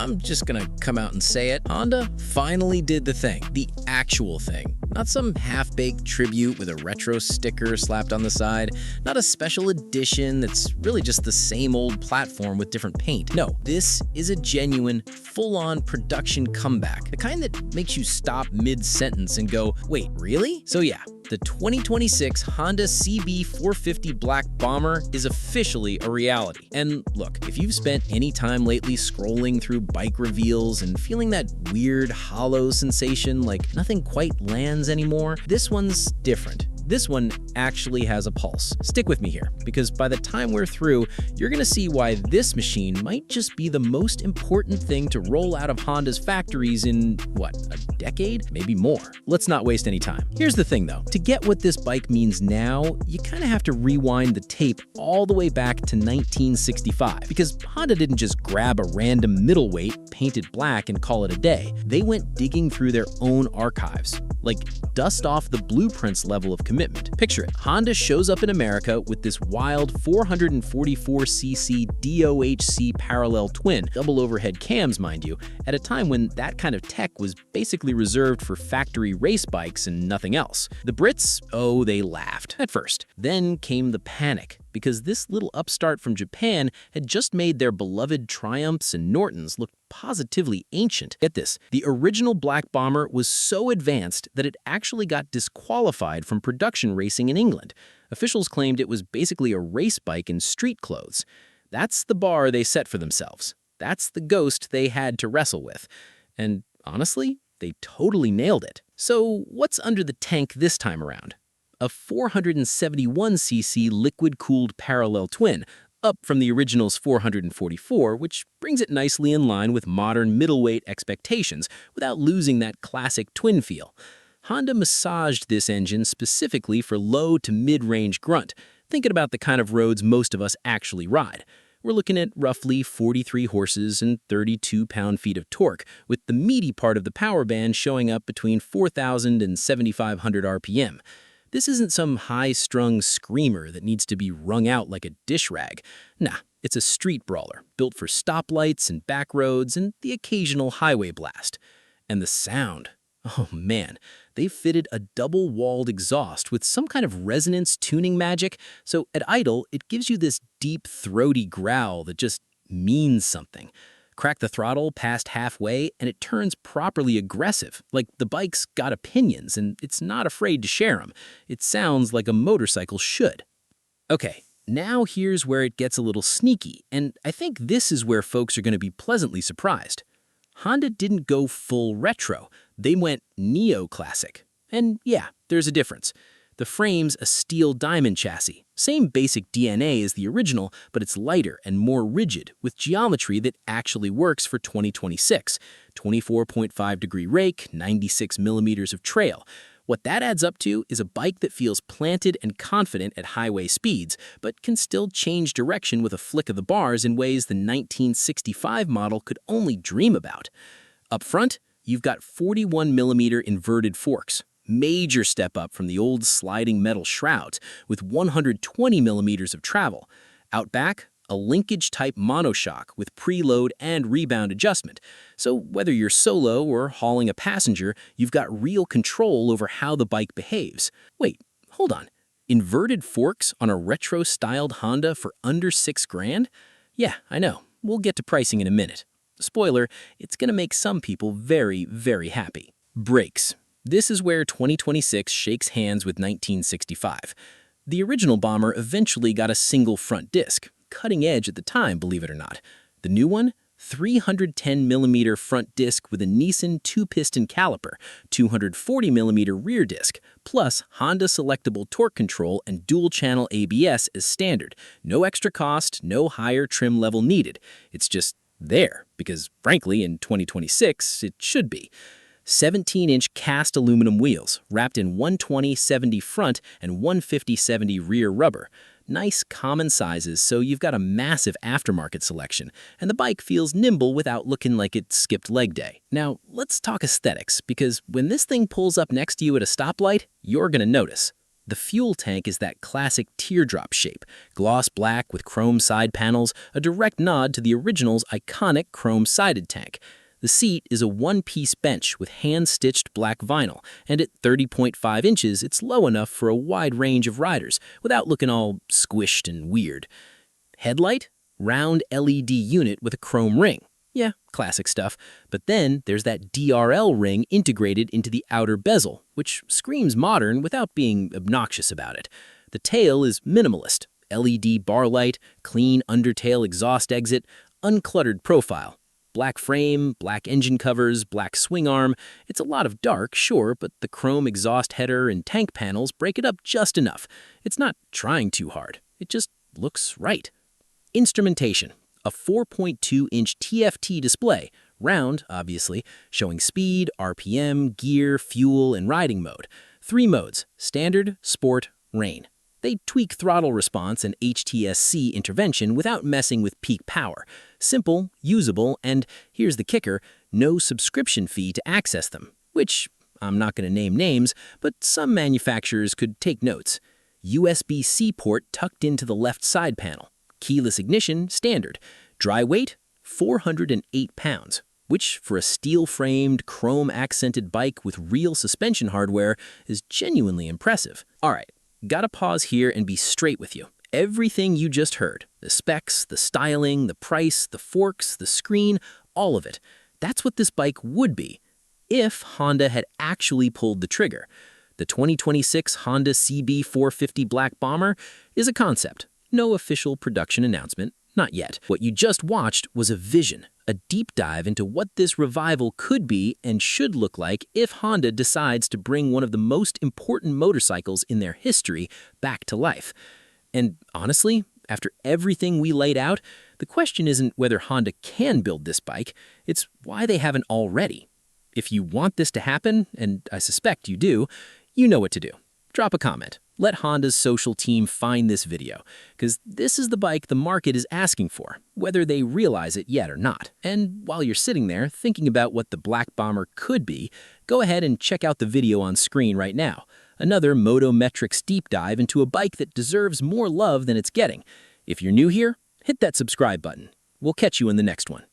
I'm just gonna come out and say it. Honda finally did the thing, the actual thing. Not some half-baked tribute with a retro sticker slapped on the side, not a special edition that's really just the same old platform with different paint. No, this is a genuine, full-on production comeback, the kind that makes you stop mid-sentence and go, wait, really? So yeah, the 2026 Honda CB450 Black Bomber is officially a reality. And look, if you've spent any time lately scrolling through bike reveals and feeling that weird hollow sensation like nothing quite lands anymore, this one's different. This one actually has a pulse. Stick with me here, because by the time we're through, you're gonna see why this machine might just be the most important thing to roll out of Honda's factories in, what, a decade? Maybe more. Let's not waste any time. Here's the thing though, to get what this bike means now, you kinda have to rewind the tape all the way back to 1965, because Honda didn't just grab a random middleweight, painted black, and call it a day. They went digging through their own archives, like dust off the blueprints level of commitment. Picture it, Honda shows up in America with this wild 444cc DOHC parallel twin, double overhead cams mind you, at a time when that kind of tech was basically reserved for factory race bikes and nothing else. The Brits, oh, they laughed at first. Then came the panic, because this little upstart from Japan had just made their beloved Triumphs and Nortons look positively ancient. Get this, the original Black Bomber was so advanced that it actually got disqualified from production racing in England. Officials claimed it was basically a race bike in street clothes. That's the bar they set for themselves. That's the ghost they had to wrestle with. And honestly, they totally nailed it. So what's under the tank this time around? A 471cc liquid-cooled parallel twin, up from the original's 444, which brings it nicely in line with modern middleweight expectations without losing that classic twin feel. Honda massaged this engine specifically for low to mid-range grunt, thinking about the kind of roads most of us actually ride. We're looking at roughly 43 horses and 32 pound-feet of torque, with the meaty part of the power band showing up between 4,000 and 7,500 RPM. This isn't some high-strung screamer that needs to be wrung out like a dish rag. Nah, it's a street brawler, built for stoplights and back roads and the occasional highway blast. And the sound. Oh man, they've fitted a double-walled exhaust with some kind of resonance tuning magic, so at idle, it gives you this deep, throaty growl that just means something. Crack the throttle past halfway, and it turns properly aggressive, like the bike's got opinions, and it's not afraid to share them. It sounds like a motorcycle should. Okay, now here's where it gets a little sneaky, and I think this is where folks are going to be pleasantly surprised. Honda didn't go full retro. They went neo-classic. And yeah, there's a difference. The frame's a steel diamond chassis. Same basic DNA as the original, but it's lighter and more rigid, with geometry that actually works for 2026. 24.5-degree rake, 96 millimeters of trail. What that adds up to is a bike that feels planted and confident at highway speeds, but can still change direction with a flick of the bars in ways the 1965 model could only dream about. Up front, you've got 41mm inverted forks. Major step up from the old sliding metal shrouds, with 120mm of travel. Out back, a linkage-type monoshock with preload and rebound adjustment. So whether you're solo or hauling a passenger, you've got real control over how the bike behaves. Wait, hold on. Inverted forks on a retro-styled Honda for under $6,000? Yeah, I know. We'll get to pricing in a minute. Spoiler, it's gonna make some people very, very happy. Brakes. This is where 2026 shakes hands with 1965. The original Bomber eventually got a single front disc, cutting edge at the time, believe it or not. The new one? 310mm front disc with a Nissan 2-piston caliper, 240mm rear disc, plus Honda selectable torque control and dual-channel ABS as standard. No extra cost, no higher trim level needed. It's just there, because frankly, in 2026, it should be. 17-inch cast aluminum wheels, wrapped in 120/70 front and 150/70 rear rubber. Nice common sizes, so you've got a massive aftermarket selection, and the bike feels nimble without looking like it skipped leg day. Now, let's talk aesthetics, because when this thing pulls up next to you at a stoplight, you're gonna notice. The fuel tank is that classic teardrop shape, gloss black with chrome side panels, a direct nod to the original's iconic chrome-sided tank. The seat is a one-piece bench with hand-stitched black vinyl, and at 30.5 inches, it's low enough for a wide range of riders without looking all squished and weird. Headlight? Round LED unit with a chrome ring. Yeah, classic stuff. But then there's that DRL ring integrated into the outer bezel, which screams modern without being obnoxious about it. The tail is minimalist. LED bar light, clean undertail exhaust exit, uncluttered profile. Black frame, black engine covers, black swing arm. It's a lot of dark, sure, but the chrome exhaust header and tank panels break it up just enough. It's not trying too hard. It just looks right. Instrumentation. A 4.2-inch TFT display, round, obviously, showing speed, RPM, gear, fuel, and riding mode. 3 modes: Standard, Sport, Rain. They tweak throttle response and HTSC intervention without messing with peak power. Simple, usable, and, here's the kicker, no subscription fee to access them, which, I'm not going to name names, but some manufacturers could take notes. USB-C port tucked into the left side panel. Keyless ignition, standard. Dry weight, 408 pounds, which for a steel-framed, chrome-accented bike with real suspension hardware is genuinely impressive. All right, gotta pause here and be straight with you. Everything you just heard, the specs, the styling, the price, the forks, the screen, all of it, that's what this bike would be if Honda had actually pulled the trigger. The 2026 Honda CB450 Black Bomber is a concept. No official production announcement, not yet. What you just watched was a vision, a deep dive into what this revival could be and should look like if Honda decides to bring one of the most important motorcycles in their history back to life. And honestly, after everything we laid out, the question isn't whether Honda can build this bike, it's why they haven't already. If you want this to happen, and I suspect you do, you know what to do. Drop a comment. Let Honda's social team find this video, because this is the bike the market is asking for, whether they realize it yet or not. And while you're sitting there thinking about what the Black Bomber could be, go ahead and check out the video on screen right now. Another Motometrics deep dive into a bike that deserves more love than it's getting. If you're new here, hit that subscribe button. We'll catch you in the next one.